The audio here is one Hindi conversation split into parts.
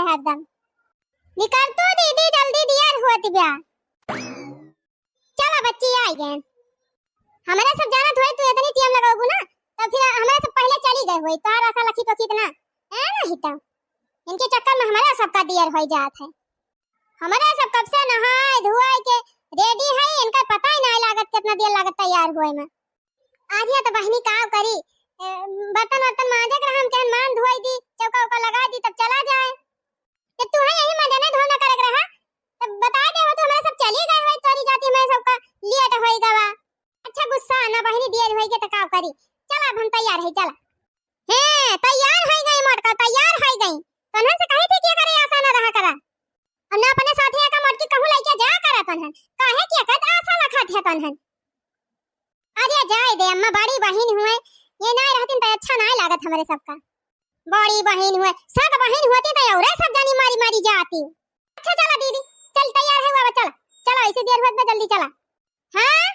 हरदम। निकल तो दीदी जल्दी दियर हुआ दिव्या। चला बच्ची आई गए। हमारे सब जाना थोड़ी तू इतनी टाइम लगाओगू ना तो फिर हमारे सब पहले चली गए हुई तार आशा लखी तो कितना है नहीं तो इनके चक्कर में हमारा सबका दियर हो जात है। हमारा सब कब से नहाए धोए के रेडी है इनका पता ही नहीं लागत कितना देर लागत तैयार हुए में। आज या तो बहनी का करी बर्तन वर्तन मांजे कर हम के मान धोई दी चौका उका लगा दी तब चला जाए। तो तू है यही मजा नहीं धोना करक रहा तब बता दे हो तो हमारे सब चली गए है तोरी जाती मैं सबका लेट होई गवा। अच्छा गुस्सा ना बहनी देर होई के तकाव करी। चला हम तैयार है चला। हे तैयार हो गई मटका तैयार हो गई तनहन से कही थी क्या करे आशा ना रहा करा और ना अपने साथी का मटकी कहूं लेके जा करा तनहन काहे क्या कद आशा लखा थे तनहन। अरे जाए दे अम्मा बड़ी बहन हुए ये नहीं रहती तो अच्छा नहीं लागत हमारे सबका। बड़ी बहन हुए सब बहन होती तो और सब जानी मारी मारी जाती। अच्छा चला दीदी चल तैयार है बाबा चला चलो ऐसे देर होत में जल्दी चला। हां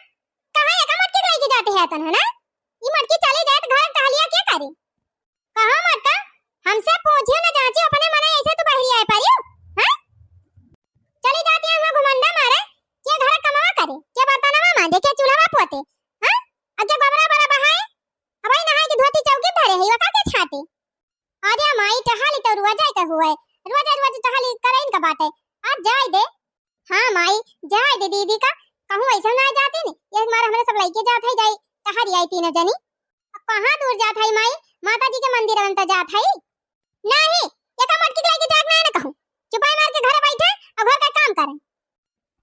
कहां एक मटकी लेके जाते हैं तन है ना ये मटकी चली जाए तो घर टहलिया क्या करे कहां मटका हमसे पूछियो ना जांची अपने मने ऐसे तो बाहर आए पारियो हां चली जाती है हम घुमंडा मारे क्या घर कमावा करे क्या बर्तनवा मांजे क्या चूल्हा पोते हां अगे बबरा बड़ा बहाए अब आई नहाए की धोती चौकी धरे है का के छाटे। अरे माई टहाली तो रोजा का हुआ है रोजा टहाली करे इनका बाटे आज जाए दे। हां माई जाए दे दीदी का कहूं ऐसा ना जाते नी एक मार हमरे सब लइके जात है जाई टहारी आई तीन जनी कहां दूर जात है माई माता जी के मंदिर में तो जात है नहीं ये का मटकी लेके जात ना कहूं चुपाई मार के घर बैठे और घर का काम करे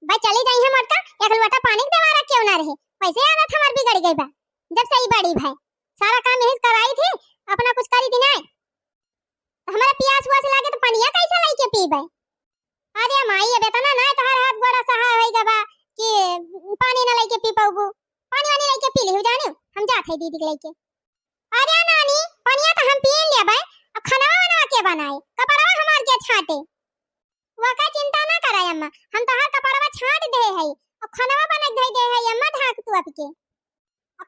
भाई चली जाई है मटका एक लोटा पानी के देवारा क्यों ना रहे वैसे आदत हमार बिगड़ गई बा जब से ही बड़ी भाई सारा काम यही कराई थी अपना कुछ करी थी नहीं हमारा प्यास हुआ से लागे तो पनिया कैसे लेके पीबे। अरे माई अब इतना ना तोहर हाथ बड़ा सहा होई गबा कि पानी ना लेके पी पाऊबू पानी वानी लेके पी लियो जाने हम जात है दीदी के लेके। अरे नानी पनिया तो हम पी लेबे अब खाना बना के बनाए कपड़ा हमार के छाटे वो का चिंता ना कराय अम्मा हम तोहर कपड़ा छाट दे है अब खाना बना दे दे है अम्मा ढाक तू आपके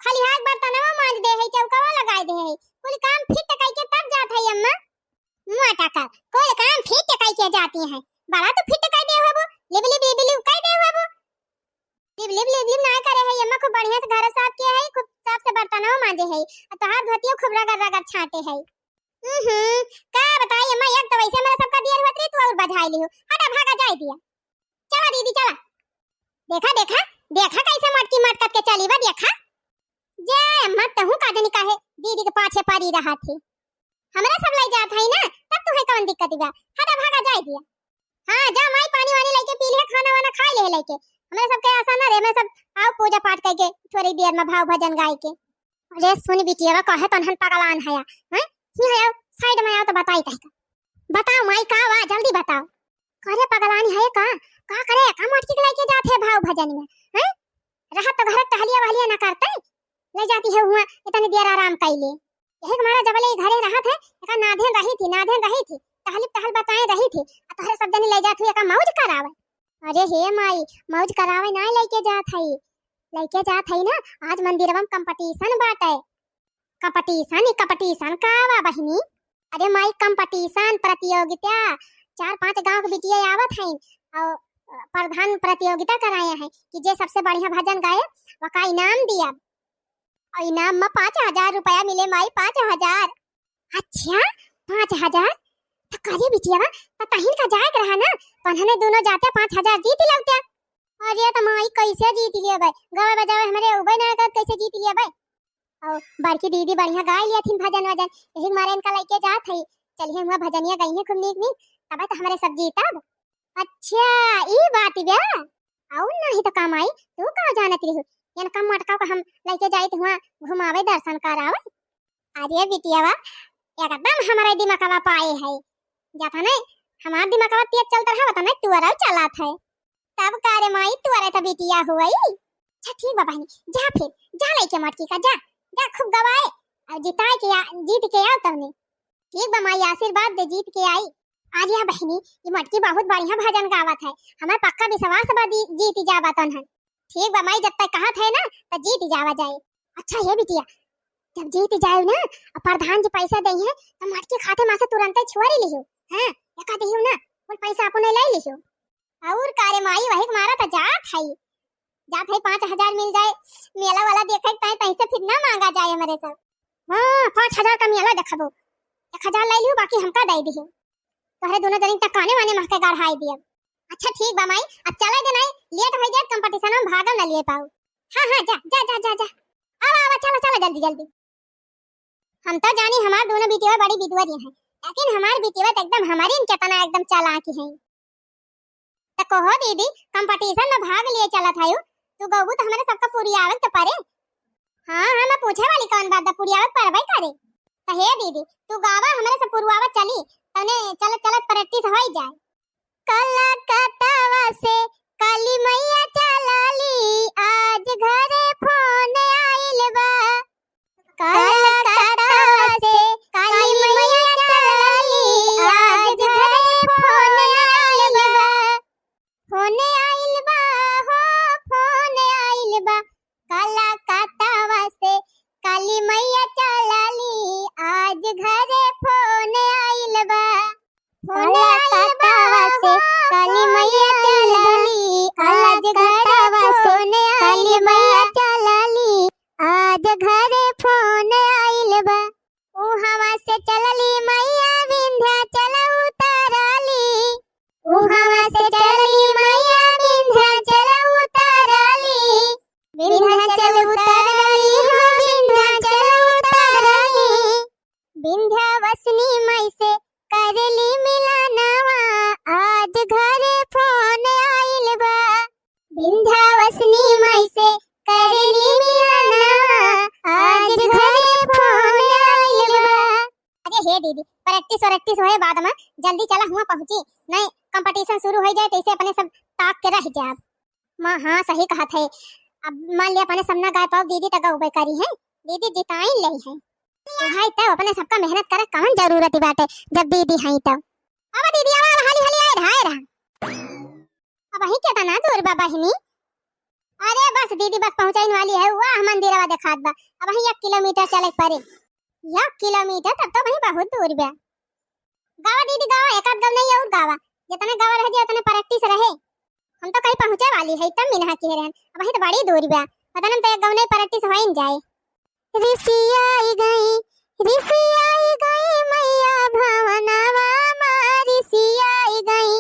खाली हाथ बर्तनवा मांज दे है चौकावा लगाई दे है कुल काम फिट कई के तब जात है अम्मा मोटा का कोई काम फिट कई के जाती है बड़ा तो फिट कई दे होबो लिब लिब लिब लिब कई दे होबो लिब लिब ना करे है अम्मा खूब बढ़िया से घर साफ किया है खूब साफ से बर्तनवा मांजे है और तोहार धोतियो खूब रगड़ रगड़ छाटे है। का बताई अम्मा एक तो वैसे मेरा सबका देर होत रही तू और बधाई लियो हटा भागा जाए दिया। चला दीदी चला देखा देखा देखा कैसे मटकी मटकत के चली बा देखा जय अम्मा तहु का जनी काहे दीदी के पाछे पड़ी रहा थी हमरा सब ले जात है ना तब तो है कौन दिक्कत बा हटा भागा जाए दिया। हां जा माई पानी वानी लेके पी ले खाना वाना खा ले लेके हमरा सब के आशा ना रे मैं सब आओ पूजा पाठ करके थोड़ी देर में भाव भजन गाय के। अरे सुन बिटिया कहे तनहन पगलान है हैं ही है साइड में आओ तो बताई कह बताओ माई का वा जल्दी बताओ करे पगलानी है का करे का मटकी लेके जात है भाव भजन में हैं रहा तो घर टहलिया वालिया ना करते ले जाती है हुआ इतनी देर आराम कैले यही हमारा जबले घरे रहा था एका नाधन रही थी टहल बताए रही थी तोहरे सब जने ले जात हुई एका मौज करावे। अरे हे माई मौज करावे ना लेके जात है ना आज मंदिरवा में कंपटीशन बाटे कंपटीशन का वा बहिनी। अरे माई कंपटीशन प्रतियोगिता 4-5 गांव के बिटिया आवत हैं और प्रधान प्रतियोगिता कराए हैं कि जे सबसे बढ़िया भजन गाए वका इनाम दिया और इनाम में 5000 रुपया मिले माई 5000। अच्छा 5000 तो करे बिटिया तो कहीं का जाए रहा ना तन्हने दोनों जाते 5000 जीत लौटे। अरे तो माई कैसे जीत लिए भाई गावे बजावे हमारे उबे ना कर कैसे जीत लिए भाई और बड़की दीदी बढ़िया गाय लिया थी भजन वजन यही मारे इनका लेके जात है चलिए हुआ भजनिया गई है खूब नीक तब तो हमारे सब जीतब। अच्छा ई बात बे आओ नहीं तो काम आई तू कहां जानत रही इनका मटका को हम लेके जाए तो हुआ घुमावे दर्शन करावे। अरे बिटियावा एकदम हमारे दिमागवा पाए है जाता नहीं हमार दिमागवा तेज चलता है बता नहीं तुअरा चलात है तब कारे माई तुअरा तो बिटिया हुई। अच्छा ठीक बाबा जा फिर जा लेके मटकी का जा खूब गवाए और जिताए के जीत के आओ तब ठीक बा माई आशीर्वाद दे जीत के आई। आज या बहनी ये मटकी बहुत बढ़िया भजन गावत है हमार पक्का विश्वास बा जीत जावा तन ठीक बा माई जब तक कहा थे ना तो जीत जावा जाए। अच्छा ये बिटिया जब जीत जाए ना प्रधान जी पैसा दे है तो मटकी खाते मासे तुरंत छोड़ी लियो हां एका देहियो ना और पैसा अपन ले लियो और कारे माई वही मारा त जात है 5,000 मिल जाए मेला वाला देखे ताई तई से फिर ना मांगा जाए मेरे से। हां 5,000 का मेला देखबो 1,000 ले लियो बाकी हमका दे दियो तोहरे दोनों जनी टकाने माने महके गढ़ाई दियो। अच्छा ठीक बा माई अब चला दे नहीं लेट हो जाए कंपटीशन में भागम ना लिए पाऊ। हां हां जा जा जा जा जा आवा चलो चलो जल्दी जल्दी। हम तो जानी हमार दोनों बेटियां बड़ी विद्वान हैं लेकिन हमार बेटियां एकदम हमारी इनके तना एकदम चालाकी हैं। तो कहो दीदी कंपटीशन में भाग लिए चला था तू गबू तो हमारे सबका पुरियावत तो पारे। हां हां मैं पूछे वाली कौन बात दा पुरियावत परबै करे तो हे दीदी तू गावा हमारे से पुरवावत चली तने चलत चलत प्रैक्टिस हो जाए। कला कतावा से काली मैया चलाली आज घरे फोन आइल बा। कला कतावा से काली मैया चलाली आज घरे फोन आइल बा। फोन आइल बा हो फोन आइल बा कला कतावा से काली मैया चलाली आज घरे फोन आइल बा। फोन आइल बा हो काली मैया चलाली आज घरे फोन काली मैया चलाली आज घरे फोन आइल बा। ओ हवा से चलली मैया विंध्याचल उतारली ओ हवा से चलली मैया विंध्याचल उतारली विंध्याचल उतारली हो विंध्याचल उतारली विंध्यावासिनी मई से करली मिलनवा आज घरे फोन आइल बा। विंध्यावासिनी मई से करली मिलनवा आज घरे फोन आइल बा। अरे हे दीदी प्रैक्टिस होए बाद में जल्दी चला हुआ पहुंची नहीं कंपटीशन शुरू हो जाए तैसे अपने सब ताक के रह जाए। मां हां सही कहा थे अब मान लिया अपने सबना गाय पाओ दीदी तक उबे करी है दीदी जिताई ले है भाई तो अपने सबका मेहनत करे कौन जरूरत बाटे जब दीदी है तो अब दीदी अब हाली हाली आए रहा अब वही के तना दूर बा बहिनी। अरे बस दीदी बस पहुंचाइन वाली है वाह मंदिरवा देखात बा अब वही 1 किलोमीटर चले पड़े 1 किलोमीटर तब तो वही बहुत दूर बा। गावा दीदी गावा एक आध गाव नहीं और गावा जितने गावा रह जाए उतने प्रैक्टिस रहे। हम तो कहीं पहुंचे वाली है तब मिनहा की रहन अब वही तो बड़ी दूर बा पता नहीं तो एक गाव नहीं प्रैक्टिस हो ही जाए। ऋषि आई गई मैया भवनवा मां ऋषि आई गई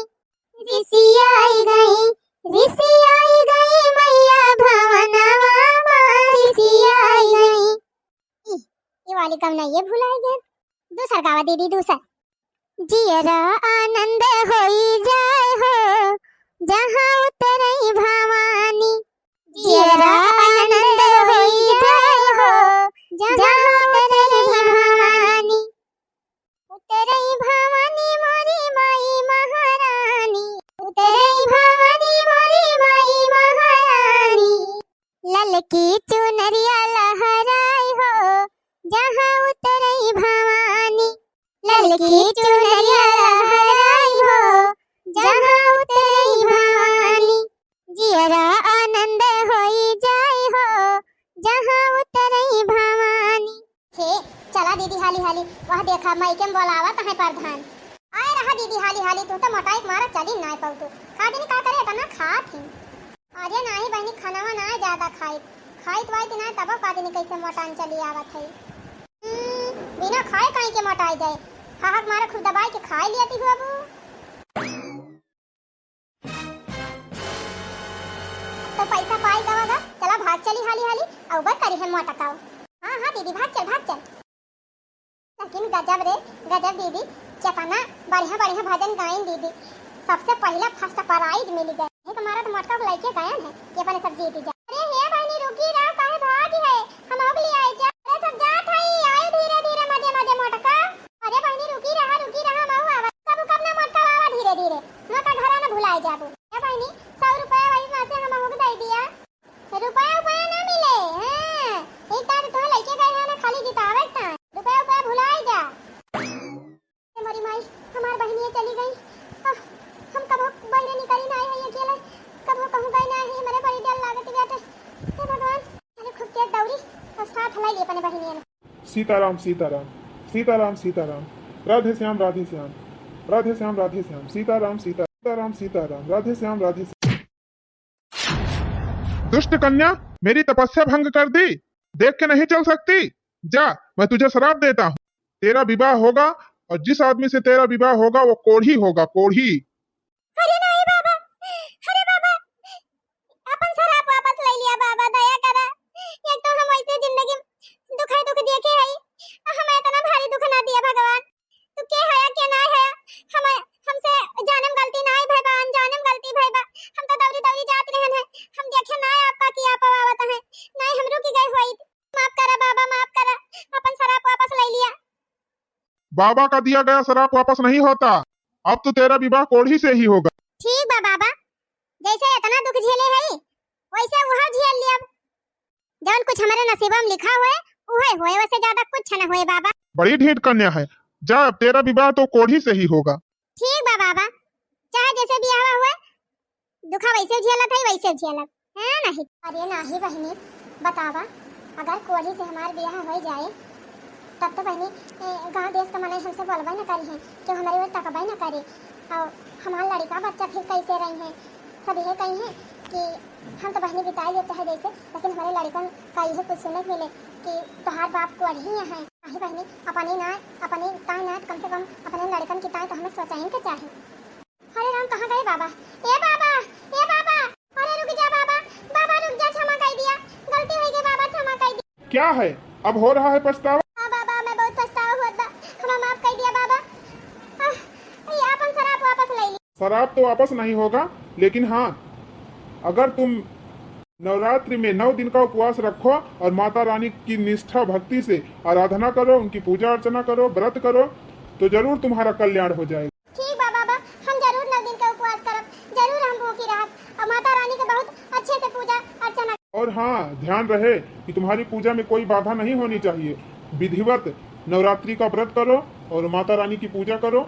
मैया भवनवा मां ऋषि आई गई। ये वाली गाव नहीं ये भुलाई गए दूसरा गावा दीदी दूसरा। जियरा आनंद होई जाए हो जहां उतरई भवानी जियरा आनंद होई जाए हो जहां उतरई भवानी मोरी माई महारानी उतरई भवानी मोरी माई महारानी ललकी चुनरिया लहराई हो जहां उतरई भवानी ललकी चुनरिया लहराई हो जहां उतरई भवानी जियरा आनंद होई जाए हो जहां उतरई भवानी। हे चला दीदी हाली हाली वह देखा माई के बोलावा तहे प्रधान आए रहा दीदी हाली हाली तू तो मोटाई मारा चली ना पाऊ तू का दिन का करे तना खात ही। अरे नाही बहनी खानावा ना ज्यादा खाइत वाइत ना तब का दिन कैसे मोटान चली आवत है बिना खाए कहीं के मोटाई जाए हाथ मारा खुद दबाई के खा लियाती हो अबू। तो पैसा पाई दवागा चला भाग चली हाली हाली अब करी है मोटकाओ। हां हां दीदी भाग चल लेकिन गजब दीदी चपाना बढ़िया भजन गाइन दीदी सबसे पहला फर्स्ट प्राइज मिल गया है तुम्हारा तो मोटका लेके गायन है ये अपने सब जीत जा। अरे हे बहनी रुकी रहा काहे भागी है हम अब ले आए जा अरे सब जात है आए धीरे धीरे मजे मोटका। अरे बहनी रुकी रहा हम आवा कब ना मोटका आवा धीरे धीरे मोटा घरा ना भुलाए जाबू। ए बहनी 100 रुपया वही में से हम होग दे दिया रुपया ना मिले हां एक तार तो लेके गए है ना खाली जितावे ता रुपया भुलाए जा। हमारी माई हमार बहनियां चली गई हम कब बाहर निकली ना है अकेले कब कहूं गई ना है मेरे बड़ी डर लागत बेटे हे भगवान अरे खूब तेज दौड़ी और साथ लाई ले अपने बहनियां। सीताराम सीताराम सीताराम सीताराम राधे श्याम राधे श्याम सीताराम सीताराम सीताराम राधे श्याम दुष्ट कन्या, मेरी तपस्या भंग कर दी, देख के नहीं चल सकती। जा, मैं तुझे श्राप देता हूँ। तेरा विवाह होगा और जिस आदमी से तेरा विवाह होगा वो कोढ़ी होगा, कोढ़ी। अरे नहीं बाबा, अरे बाबा, अपन शराब वापस ले लिया बाबा, दया करा। एक तो हम ऐसे जिंदगी दुख देखे है, हमें इतना भारी दुख ना दिया भगवान। तू के है के ना है, हम हमसे जानम गलती ना है भाई, जानम गलती भाई बा। हम तो दौरी दौरी जात रहन है, हम देखे ना आपका किया पवावत है, नहीं हम रुक गए होई। माफ करा बाबा, माफ करा, अपन शराब वापस ले लिया। बाबा का दिया गया शराप वापस नहीं होता, अब तो तेरा विवाह कोढ़ी से ही होगा। ठीक बा बाबा, जैसे इतना दुख झेले है वैसे वह झेल लिया। जौन कुछ हमारे नसीब में लिखा हुआ है वह होए, वैसे ज्यादा कुछ न होए बाबा। बड़ी ढीठ कन्या है, जा, अब तेरा विवाह तो कोढ़ी से ही होगा। ठीक बा बाबा, चाहे जैसे भी आवा हुआ दुखा वैसे झेलत है, वैसे झेलत है नहीं। अरे नहीं बहनी, बतावा, अगर कोढ़ी से हमार ब्याह हो जाए तब तो बहनी गांव देश का मने हमसे बोलबा न करी है कि हमारे ओर तकबा न करे, और हमारा लड़का बच्चा फिर कैसे रही है। सब ये कही है कि हम तो बहनी बिताई लेते हैं जैसे, लेकिन हमारे लड़कन का यह कुछ सुनने मिले कि तुम्हार बाप को अड़ी है। नहीं बहनी, अपनी ताई ना, कम से कम अपने लड़कन की ताई तो हमें सोचाइन के चाहे। अरे राम, कहाँ गए बाबा? ए बाबा, ए बाबा, अरे रुक जा बाबा, बाबा रुक जा, क्षमा कर दिया, गलती हो गई बाबा, क्षमा कर दिया। क्या है, अब हो रहा है पछतावा? हाँ बाबा, मैं बहुत पछतावा हुआ था, हमें माफ कर दिया बाबा। ये अपन शराब वापस ले ली। शराब तो वापस नहीं होगा, लेकिन हाँ, अगर तुम नवरात्रि में 9 दिन का उपवास रखो और माता रानी की निष्ठा भक्ति से आराधना करो, उनकी पूजा अर्चना करो, व्रत करो, तो जरूर तुम्हारा कल्याण हो जाएगा। ठीक बा बाबा, हम जरूर 9 दिन का उपवास करब, जरूर हम भूखी रहब और माता रानी के बहुत अच्छे से पूजा अर्चना। और हाँ, ध्यान रहे कि तुम्हारी पूजा में कोई बाधा नहीं होनी चाहिए। विधिवत नवरात्रि का व्रत करो और माता रानी की पूजा करो,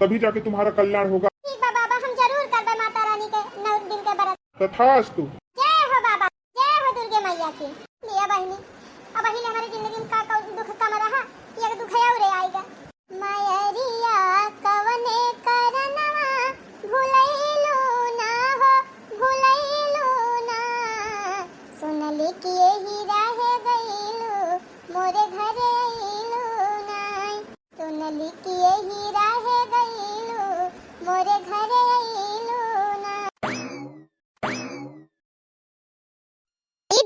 तभी जाके तुम्हारा कल्याण होगा। ठीक बा बाबा, हम जरूर करबे माता रानी के 9 दिन के व्रत। तथास्तु। जय हो बाबा, जय हो दुर्गे मैया की। लिया बहनी, अब पहले हमारी जिंदगी में का दुख कम रहा, ये दुख और आएगा। मैरिया कवने करनवा भुलैलो ना हो, भुलैलो ना, सुनली कि यही रह गइलो, मोरे घरे आइलो ना, सुनली कि यही रह गइलो, मोरे घरे आइलो ना।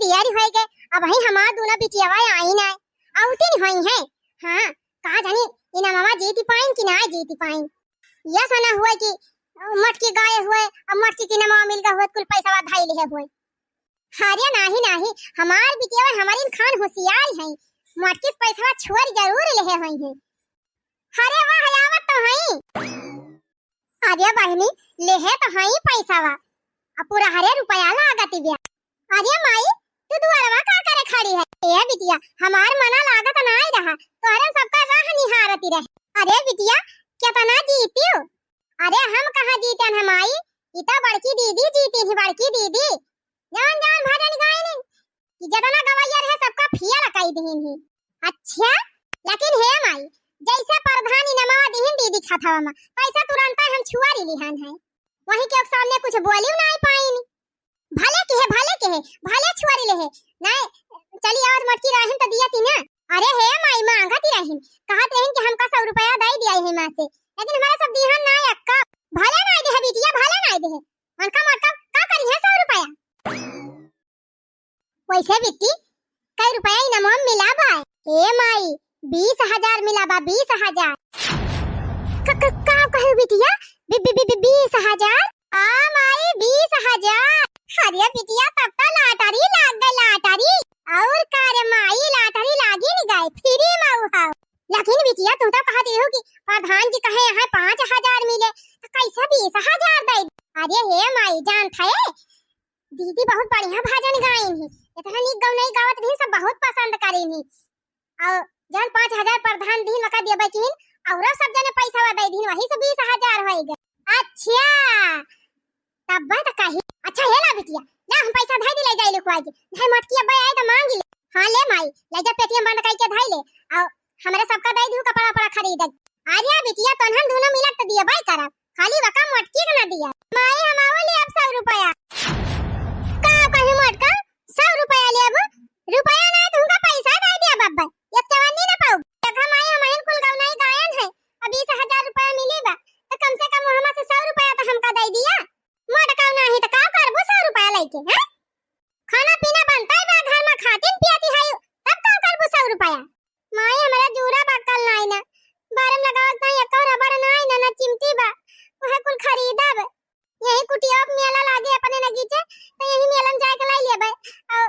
दियारी होई गए, अब ही हमार दोनों बिटियावा आई ना आउती नहीं होई है। हाँ, कहा जानी इना मामा जीती पाइन कि ना जीती पाइन। यह सना हुआ कि मटकी गाय हुए, अब मटकी की नवा मिल गए हुए, कुल पैसा धाई ले हुए। हारिया नहीं, हमार बिटियावा हमारी खान होशियार है, मटकी पैसा छोड़ जरूर ले हुई है। अरे वाह, हयावत तो है। अरे बहनी, ले है तो है पैसावा, अब पूरा हरे रुपया लागत बिया। अरे माई, तू दुआरवा का करे खड़ी है? ए बिटिया, हमार मना लागत ना आई रहा, तोरे सबका राह निहारती रहे। अरे बिटिया, कितना जीती हो? अरे हम कहाँ जीते हैं माई, इता बड़की दीदी जीती थी, बड़की दीदी जान जान भजन गाय नहीं कि जितना गवैया रहे सबका फिया लगाई दीन ही। अच्छा, लेकिन हे माई, जैसे प्रधानी नमावा दीन दीदी खाता में पैसा तुरंत हम छुआरी लिहान है, वही के सामने कुछ बोली नहीं पाई। भले भले छुआरी ले है नहीं, चली और मटकी रहन तो दिया थी ना। अरे हे माई, मांगा थी रहन, कहत रहन कि हमका 100 रुपया दे दिया है मां से, लेकिन हमारा सब दिहन ना अक्का। भले ना दे बिटिया, भले ना दे, उनका मतलब का करी है 100 रुपया। वैसे बिट्टी कई रुपया इनाम मिला भाई? ए माई, 20,000 मिला बा, 20,000। का कहे बिटिया, 20,000? आ माई, 20,000। अरे बिटिया, तब तो लाटारी लाग गई, लाटारी और कार्य माई, लाटारी लागी नहीं गई, फ्री में उहाओ। लेकिन बिटिया, तू तो कहती हो कि प्रधान जी कहे यहाँ 5,000 मिले, तो कैसे 20,000 दे? अरे हे माई, जान था दीदी बहुत बढ़िया भजन गाई ही, इतना नीक गाँव नहीं गावत नहीं, सब बहुत पसंद करी ही। और जन 5,000 प्रधान दिन मका दिया बकिन, और सब जने पैसा दे दिन, वही से 20,000 हो गए। अच्छा, तब बात कही। अच्छा है ना बिटिया, ले हम पैसा धाई दे ले जाई लिखवाई के, भाई मटकी अब आए तो मांगी ले। हां ले माई, ले जा पेटीएम बंद करके धाई ले, और हमारे सबका दे दू, कपड़ा खरीद। आर्या बिटिया तोहन दोनों मिलत त दिया बाई करब खाली वका मोटकी के ना दिया माई हमाओ ले अब 100 रुपया का कहे मोटका 100 रुपया ले अब रुपया ना तुमका पैसा दे दिया बब्बा एक चवन्नी ना पाऊ देखा माई हमाइन कुल गवनाई गायन है अब 20,000 रुपया मिलेगा तो कम से कम हमा से 100 रुपया तो हमका दे दिया मोटका नहीं तो का करबो 100 रुपया लेके हैं खाना पीना बनता है बा घर में खातिन पियाती है तब का करबो 100 रुपया माई हमरा जूरा बक्कल नाई ना बारम लगावत नहीं एक रबड़ नाई ना चिमटी बा वह कुल खरीदब यही कुटिया मेला लागे अपने नगीचे तो यही मेलन जाए के लाई लेबे और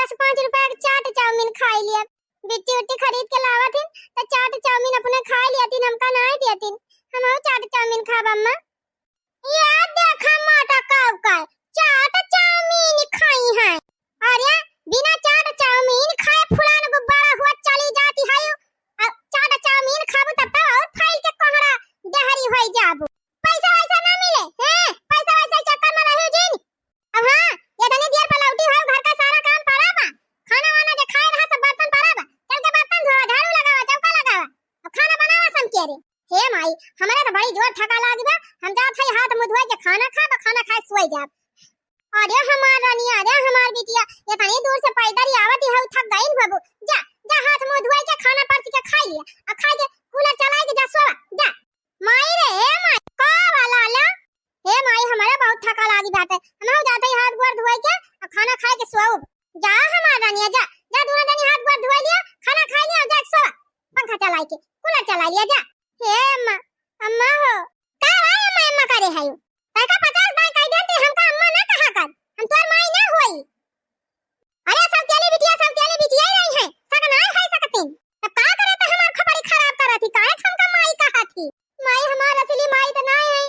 10-5 रुपया के चाट चाउमीन खाई लिए बिट्टी उट्टी खरीद के लावत हन तो चाट चाउमीन अपने खा लियतिन हमका नहीं देतिन हम चाट चाउमीन खाब अम्मा याद देखा माटा काव का चाट चाउमीन खाई है अरे बिना चाट चाउमीन खाए फुलान को बड़ा हुआ चली जाती है चाट चाउमीन खाबू तब तो और फाइल के कोहरा डहरी होई जाबू पैसा वैसा ना मिले हैं पैसा वैसा चक्कर में रहियो जिन अब हां ये तनी देर पर लौटी हो घर का सारा काम पड़ा बा खाना वाना जे खाए रहा सब बर्तन पड़ा बा चल के बर्तन धोवा झाड़ू लगावा चौका लगावा अब खाना बनावा सम के रे हे माई हमरा तो बड़ी जोर थका लागी बा हम जात है हाथ मुंह धोए के खाना खाए सोई जाब अरे हमार रानी अरे हमार बिटिया ये तनी दूर से पैदल आवत है थक गईन बाबू जा जा हाथ मुंह धोए के खाना परस के खा लिया आ खा के कूलर चला के जा सोवा जा माई रे हे माई का वाला ला हे माई हमारा बहुत थका लागी बाटे हम जाते हाथ गोड़ धोए के आ खाना खाए के सोओ जा हमार रानी जा जा दोनों जनी हाथ गोड़ धोए लिया खाना खा लिया जा सोवा पंखा चला के कूलर चला लिया जा हे अम्मा अम्मा हो का भाई अम्मा अम्मा करे है तका 50 दाई कह देते हमका अम्मा ना कहा कर हम तोर माई ना होई अरे सब तेले बिटिया ही रही है सगना है सकतीन तब का करे त हमार खपड़ी खराब करत थी काहे हमका माई कहा थी माई हमार असली माई त नहीं है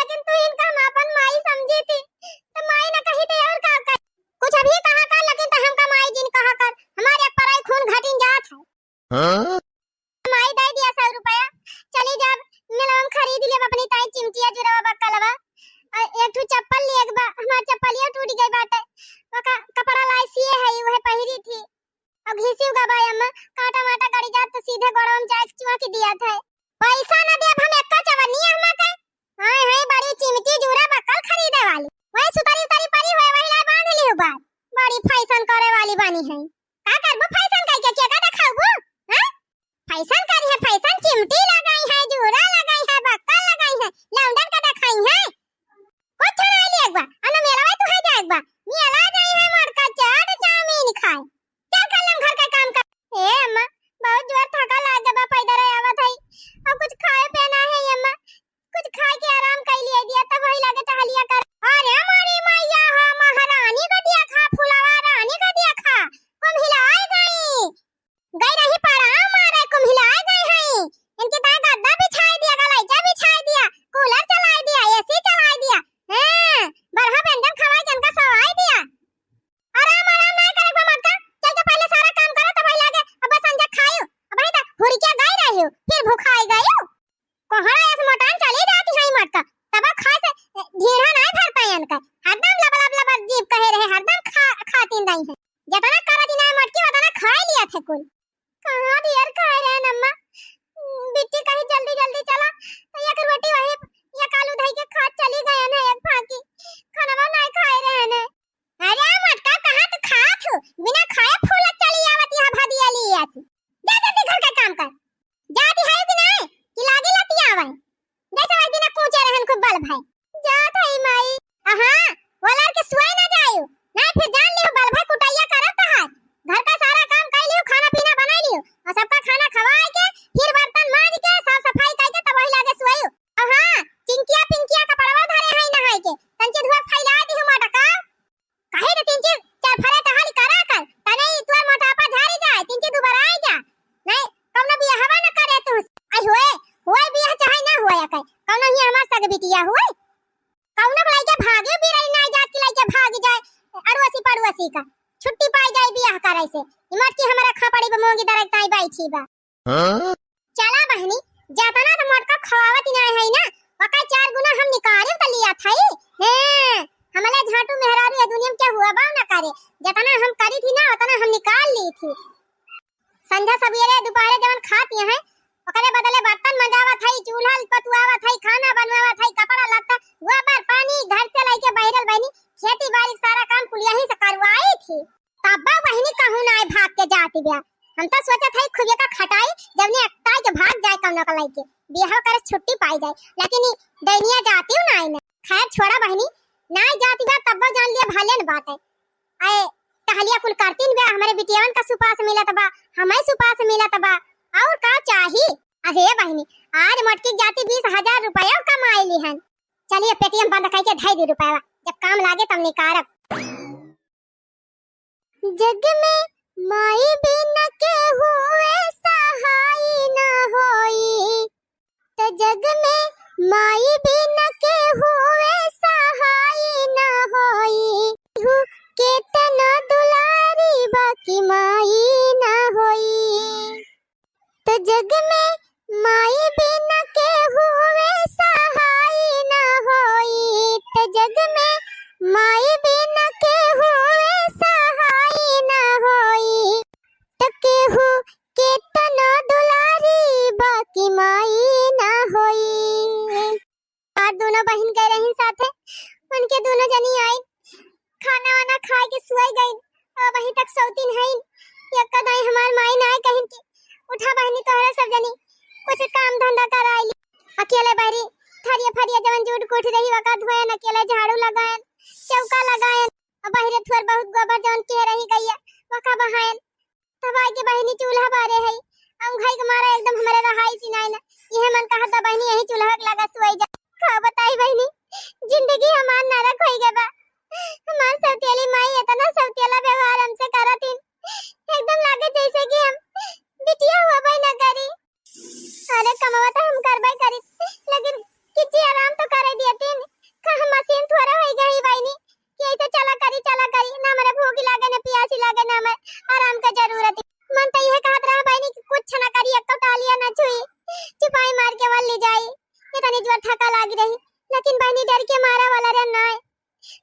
लेकिन तू इनका हम अपन माई समझी थी तो माई ना कही थे और का कर कुछ अभी कहा कर लेकिन त हमका माई जिन कहा कर हमारे पराई खून घटिन जात है हां माई दे दिया 100 रुपया चली जा मिलम खरीद ले अपनी ताई चिमटिया जुरावा बक्कलवा एक ठो चप्पल ले एक बा हमार चप्पलिया टूट गई बाटे ओका कपड़ा लाई सिए है वह पहिरी थी अब घिसी उगा भाई अम्मा काटा माटा गड़ी जात तो सीधे गोड़म जाए चुआ के दिया था पैसा ना दे हम एक्का चवनी हमा के हाय हाय बड़ी चिमटी जुरा बक्कल खरीदे वाली वही सुतारी उतारी परी होए वही लाई बांध ली हो बात बड़ी फैशन करे वाली बानी है का करबो फैशन कह के का दिखाबो हां फैशन करी है फैशन चिमटी लगाई है जुरा लगाई है बक्कल लगाई है लौंडन का दिखाई है कुछ ना ले एक बार अन मेला भाई तू है जा एक बार मेला जाई है मड़का चाट चाउमीन खाए चल कलम घर का काम कर ए अम्मा बहुत जोर थका लाग बा पैदल आवत है अब कुछ खाए पीना है अम्मा कुछ खाए के आराम कर लिया दिया तब वही लागे टहलिया कर अरे हमारी मैया हो महारानी को दिया खा फुलवा रानी को दिया खा कुम हिलाए गई रही पड़ा मारे कुम हिलाए गई है इनके दांत गद्दा बिछाई दिया गलाइचा बिछाई दिया कूलर चलाई दिया एसी चलाई दिया हां बरहा व्यंजन खवाई के इनका सवाई दिया आराम नहीं करे मत का चल के पहले सारा काम करो तब लागे अब संजा खायो अब भाई ता भूरी क्या गई रही हो फिर भूखाई गई हो कोहड़ा ऐसे मोटान चली जाती है मत का तब खाए से ढीढ़ा नहीं भरता है इनका हरदम लब जीभ कहे रहे हरदम खातीन नहीं है जितना करती नहीं मटकी उतना खा लिया था कोई कहां डियर खा रहे नम्मा बिट्टी कहीं जल्दी चला एक रोटी वही या कालू दही के खा चली गए ना एक फाकी खाना नहीं खाए रहे ने अरे मटका कहां तू खात हो बिना खाए फूल चली आवत यहां भादिया ली आती जा जल्दी घर का काम कर जाती है कि नहीं कि लागी लती आवे जैसे वही दिन पूछे रहन खूब बल भाई जात है माई हां वाला के सोए ना जायो नहीं फिर जान लियो बल भाई कुटैया करत है घर का सारा काम कर लियो खाना पीना बना लियो और सबका खाना खवाए के फिर बर्तन मांज के साफ सफाई करके तब वही लागे सोयो अब हां चिंकिया पिंकिया कपड़वा धरे है नहाए के तंचे धुआ फैला दी हो माटा का काहे रे तीन चीज चार फरे टहाली करा कर तने तोर मोटापा झाड़ी जाए तीन चीज दोबारा आई जा नहीं कौनो बियाह हवा न करे तू आई होए बियाह चाहे ना होए कई कौनो ही हमार सग बिटिया होए कौनो लइके भागे भी रही ना जात की लइके भाग जाए अड़ोसी पड़ोसी का छुट्टी पाई जाए बियाह करे से इमट की हमारा खपड़ी पे मोंगी दरक ताई बैठी बा चला बहनी जातना तो मोटका खवावत नहीं है ना वका 4 गुना हम निकाले त लिया थाई हैं हमले झाटू मेहरारू ये दुनिया में क्या हुआ बा ना करे जितना हम करी थी ना उतना हम निकाल ली थी संध्या सवेरे दोपहर जवन खाती हैं ओकरे बदले बर्तन मंजावत हई, चूल्हा पतुआवत हई, खाना बनवावत हई, कपड़ा लत्ता गोबर पानी घर से लेके बहरल बहनी खेती बाड़ी सारा काम कुल यहीं से करवाई थी। तब बहनी कहूं ना भाग के जाती बिया। हम तो सोचत हई खुबिया का खटाई जब ने अक्ताई के भाग जाए कौन का लेके बियाह करे छुट्टी पाई जाए, लेकिन दैनिया जाती हूं ना मैं। खैर छोड़ा बहनी, ना जाती बा तब जान लिया भले न बात है। आए टहलिया कुल करतीन बे, हमारे बिटियावन का सुपास मिलत बा, हमें सुपास मिलत बा, और का चाही। अरे बहनी आज मटकी जाती 20,000 रुपया कमाईली हन। चलिए पेटीएम बंद करके ढाई दी रुपया, जब काम लागे तब निकारब। जग में माई बिन के हुए सहाय न होई, तो जग में माई बिन के हुए सहाय न होई। केतना दुलारी बाकी माई न होई, तो जग में माई बिन के हुए सहाय न होई, तो जग में माई बिन के हुए सहाय न होई। तो केहू केतना दुलारी बाकी माई न होई। और दोनों बहन गए रही साथे, उनके दोनों जनी आई, खाना वाना खा के सोई गई। अब वहीं तक सौतीन है यक्का दाई हमार माई ना कहीं की उठा बहनी तोहरा सब जनी कुछ काम धंधा कराई। अकेले बाहरी थरिया फरिया जवन जूट कोठ रही वका धोयन, अकेले झाड़ू लगायन, चौका लगायन, अब बाहरे थोर बहुत गोबर जवन के रही गई वका बहायन। तब आई के बहनी चूल्हा बारे है हम घाई के मारा एकदम हमारे रहाई सिनाई ना। यह मन कहा था बहनी यही चूल्हा लगा सोई जा। का बताई बहनी जिंदगी हमार नरक होई गबा। हमार सौतेली माई इतना सौतेला व्यवहार हमसे करतीन, एकदम लागे जैसे कि हम बिटिया हुआ भाई ना करी। अरे कमावा तो हम करबे करी, लेकिन किसी आराम तो करे दियतीन। का हम मशीन थोड़ा होई गई बहनी कि ऐसे चला करी ना हमारे भूख लागे ना प्यासी लागे ना हमें आराम का जरूरत है। मन तो यह कहत रहा बहनी कि कुछ ना करी, एक तो टालिया ना छुई, चिपाई मार के वल ले जाई। इतनी जोर थका लागी रही, लेकिन बहनी डर के मारा वाला रे ना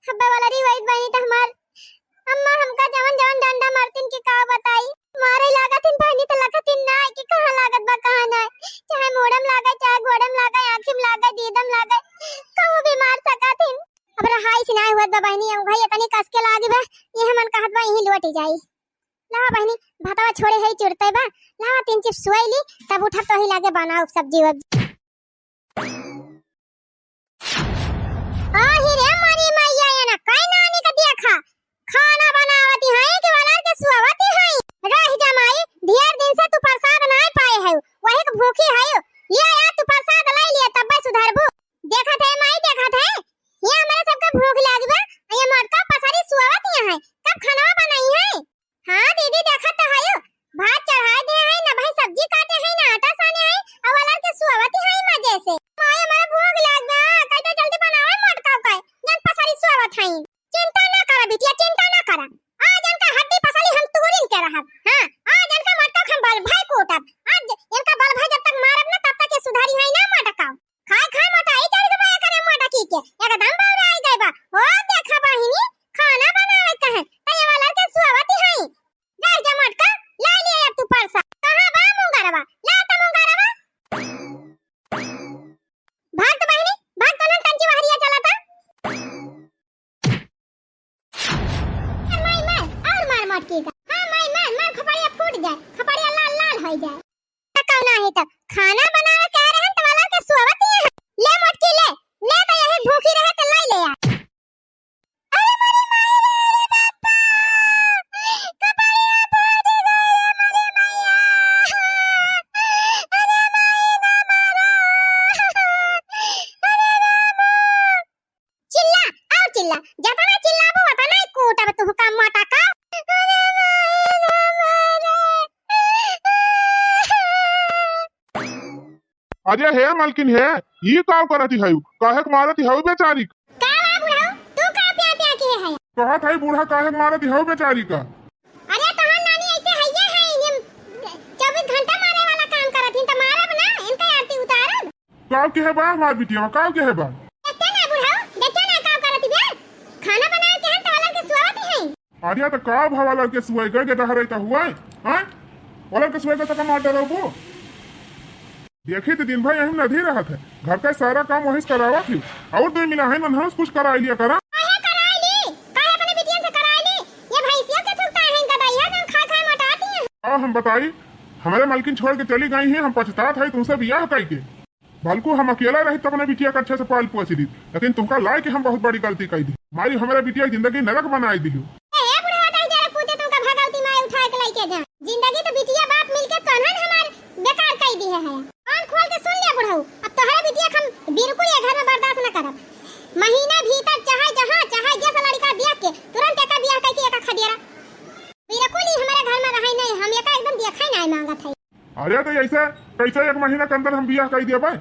हब्बा वाला री वही बहनी तो हमार अम्मा हमका जवन जवन डंडा मारतीन की का बताई। मारे लागतिन बहनी तो लगतिन ना कि कहां लागत बा कहां ना, चाहे मोड़म लागे चाहे घोड़म लागे आंखिम लागे दीदम लागे कहूं भी मार सकतिन। अब रहाई सिनाई हुआ बहनी हम भाई इतनी कस के लागी बा ये हमन कहत बा यही लौट जाई। ला बहनी भातवा छोड़े है चुरते बा, ला तीन चिप सोईली तब उठब तो ही लागे बनाओ सब्जी वब्जी। आही रे मारी मैया ये ना काई नानी का देखा खाना बनावती है कि वाला के सुवावती है। रह जा माई ढेर दिन से तू प्रसाद ना पाए है, वही के भूखी है। ले आ तू प्रसाद ले लिया तब सुधरबू। देखत है माई देखत है ये हमारे सबका भूख लागी बा, ये मटका पसारी सुवावती है कब खाना बनाई है। हां दीदी देखत तो है भात चढ़ाए दे है ना भाई सब्जी काटे है ना आटा साने है और वाला के सुवावती है मजे से। माई हमारे भूख लाग बा कैसे जल्दी बनावे मटका का जन पसारी सुवावत है। चिंता ना करा बिटिया चिंता ना करा, आज इनका हड्डी पसारी हम तोड़िन के रहब। हां आज इनका मटका हम बल भाई कोटब, आज इनका बल भाई जब तक मारब ना तब तक ये सुधारी है ना मटका। खाए खाए मोटा आई चढ़ गया करे मोटा की के एकदम बावरा आई गई बा। ओ देखा बहिनी खाना बनावे कहे त ये वाला के सुवावती है। रह जा मटका ला लिया तू परसा कहां बा मुंगरवा ला त मुंगरवा भाग तो बहिनी भाग तो न टंची बहरिया चला था। माई मार और मार मटकी का। हां माई मार खपड़िया फूट जाए खपड़िया लाल लाल हो जाए। कौना है तब खाना बनावे कह रहे हैं तो वाला के सुवावती है। ले मटकी ले तो यही भूखी रहे तो लाई ले यार। अरे मारी माई रे बापा खपड़िया फूट गई रे मारी मैया। अरे माई ना मारो अरे रामो। चिल्ला और चिल्ला जतना चिल्लाबो उतना ही कूटब तू का मोटा का। अरे माई ना मारो। अरे हे मालकिन हे ये का करती है काहे के मारती है बेचारी का बुढ़ाऊ तू का प्या प्या के है। कहत है बूढ़ा काहे के मारती है बेचारी का। अरे तोहर नानी ऐसे हइये है ये 24 घंटा मारे वाला काम करथिन त मारब ना इनका आरती उतारब। काव के है बा हमार बिटिया काव के है बा। देखते ना बुढ़ाऊ देखते ना काम करती बे खाना बनाए के त वाला के सुवावती है। अरे तो का भवाला के सुई गए के दहरे त हुआ हां वाला के सुई का त मार डरबो देखी तो दिन भाई यही नदी रहा था, घर का सारा काम वही करावा थी, और तो मिला है मन कुछ करा लिया करा। काहे कराई ली? काहे अपने बिटिया से कराई ली? ये भैंसिया के थूकता है इनका दैया ना खा खा मोटाती है। हाँ हम बताई, हमारे मालकिन छोड़ के चली गई हैं, हम पछतात है तुमसे बियाह कई के। बल्कु हम अकेला रही तब अपने बिटिया का अच्छे से पाल पोस दी, लेकिन तुमका लाए के हम बहुत बड़ी गलती कर दी, हमारी हमारे बिटिया की जिंदगी नरक बनाई दी। जिंदगी तो बिटिया बाप मिलके तोहन हमार बेकार कर दी है। कान खोल के सुन ले बुढ़ऊ, अब तोहरा बिटिया हम बिल्कुल ये घर में बर्दाश्त न करब। महीना भीतर चाहे जहां चाहे जैसा लड़का देख के तुरंत एका बियाह करके एका खदियारा बिल्कुल ही हमारे घर में रहे नहीं, हम एका एकदम देखा नहीं मांगत है। अरे तो ऐसे कैसे एक महीना के अंदर हम बियाह कर दिया भाई,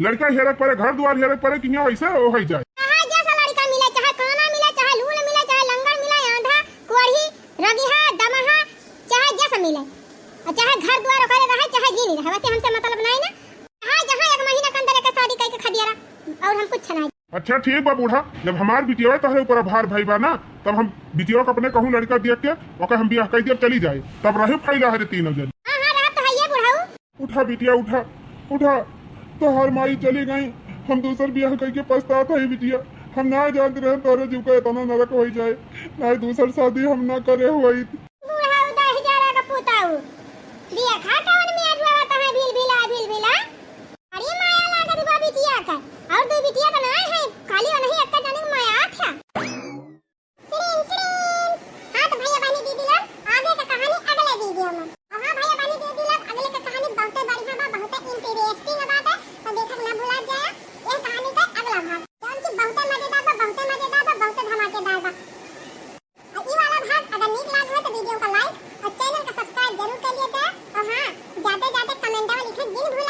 लड़का हेरक पड़े, घर द्वार हेरक पड़े कि वैसे हो ही जाए। चाहे जैसा लड़का मिले, चाहे काना मिले, चाहे लूल मिले, चाहे लंगड़ मिले, आंधा कोढ़ी रगिहा दमहा, चाहे जैसा मिले, और चाहे घर द्वार करे रहे चाहे गिनी रहे, वैसे हमसे मतलब नहीं ना। जहाँ जहाँ एक महीना के अंदर एक शादी करके खदियारा, और हम कुछ नहीं। अच्छा ठीक बा बूढ़ा, जब हमार बिटिया तोहरे ऊपर भार भाई बा ना, तब हम बिटिया को अपने कहूँ लड़का देख के ओके हम बियाह कर दिया चली जाए, तब रहे फायदा है तीनों जन। हाँ हाँ रात तो है ये बुढ़ऊ। उठा बिटिया उठा उठा, तो हर माई चली गई, हम दूसर बियाह करके पछतात है बिटिया, हम ना जानते रहे तोरे जीव का इतना नरक हो जाए, ना दूसर शादी हम ना करे हुई। बुढ़ऊ 10,000 का पुताऊ दिया खा कौन में अजवा होता है भील भीला अरे माया लागत बा बिटिया का, और दो बिटिया बनाए हैं खाली और नहीं अक्का जाने में माया था। हाँ तो भैया बहनी दीदी लोग आगे का कहानी अगले वीडियो में, और हाँ भैया बहनी दीदी लोग अगले का कहानी बहुत बढ़िया बा, बहुत इंटरेस्टिंग बात है, तो देखना ना भूला जाए ये कहानी का अगला भाग, कौन सी बहुत मजेदार बा, बहुत धमाकेदार बा। और ये वाला भाग अगर नीक लगा हो तो वीडियो को लाइक और चैनल का सब्सक्राइब जरूर कर लिया जाए, और हाँ जाते जाते कमेंट में लिखें जिन भूला